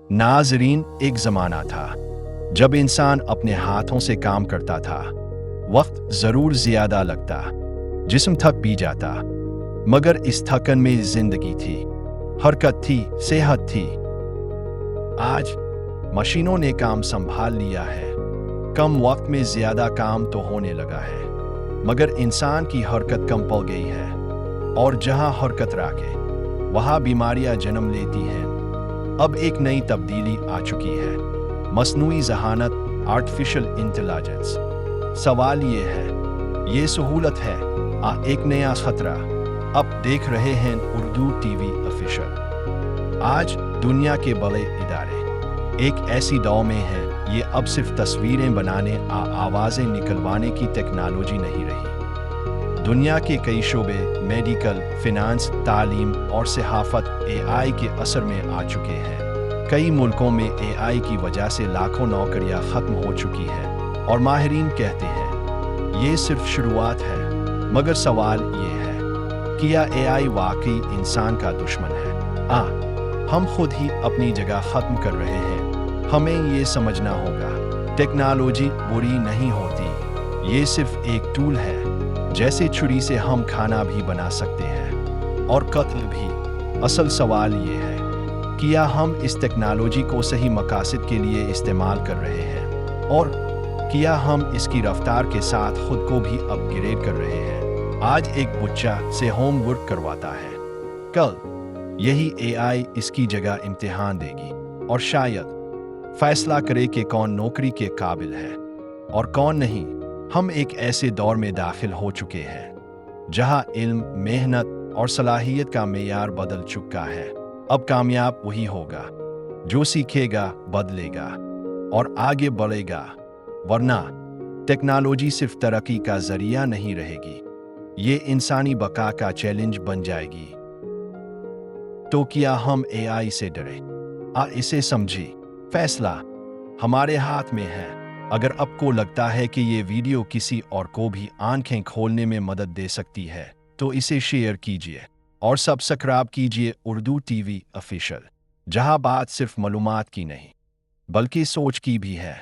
नाज़रीन, एक ज़माना था जब इंसान अपने हाथों से काम करता था। वक्त ज़रूर ज़्यादा लगता, जिस्म थक भी जाता, मगर इस थकन में ज़िंदगी थी, हरकत थी, सेहत थी। आज मशीनों ने काम संभाल लिया है। कम वक्त में ज़्यादा काम तो होने लगा है, मगर इंसान की हरकत कम पड़ गई है। और जहाँ हरकत राके वहाँ बीमारियाँ जन्म लेती हैं। अब एक नई तब्दीली आ चुकी है, मस्नूई ज़हानत, आर्टिफिशियल इंटेलिजेंस। सवाल ये है, ये सहूलत है एक नया खतरा? अब देख रहे हैं उर्दू टीवी ऑफिशियल। आज दुनिया के बड़े इदारे एक ऐसी दौर में हैं, ये अब सिर्फ तस्वीरें बनाने आवाज़ें निकलवाने की टेक्नोलॉजी नहीं रही। दुनिया के कई शोबे, मेडिकल, फिनांस, तालीम और सहाफ़त एआई के असर में आ चुके हैं। कई मुल्कों में एआई की वजह से लाखों नौकरियां ख़त्म हो चुकी हैं और माहिरीन कहते हैं ये सिर्फ शुरुआत है। मगर सवाल ये है, क्या एआई वाकई इंसान का दुश्मन है? हम खुद ही अपनी जगह ख़त्म कर रहे हैं। हमें ये समझना होगा, टेक्नोलॉजी बुरी नहीं होती, ये सिर्फ एक टूल है। जैसे छुरी से हम खाना भी बना सकते हैं और कत्ल भी। असल सवाल ये है, क्या हम इस टेक्नोलॉजी को सही मकासद के लिए इस्तेमाल कर रहे हैं, और क्या हम इसकी रफ्तार के साथ खुद को भी अपग्रेड कर रहे हैं? आज एक बच्चा से होमवर्क करवाता है, कल यही एआई इसकी जगह इम्तिहान देगी और शायद फैसला करे कि कौन नौकरी के काबिल है और कौन नहीं। हम एक ऐसे दौर में दाखिल हो चुके हैं जहां इल्म, मेहनत और सलाहियत का मेयार बदल चुका है। अब कामयाब वही होगा जो सीखेगा, बदलेगा और आगे बढ़ेगा, वरना टेक्नोलॉजी सिर्फ तरक्की का जरिया नहीं रहेगी, ये इंसानी बका का चैलेंज बन जाएगी। तो क्या हम एआई से डरे? इसे समझी, फैसला हमारे हाथ में है। अगर आपको लगता है कि ये वीडियो किसी और को भी आंखें खोलने में मदद दे सकती है, तो इसे शेयर कीजिए और सब्सक्राइब कीजिए उर्दू टीवी ऑफिशियल, जहां बात सिर्फ मालूमात की नहीं बल्कि सोच की भी है।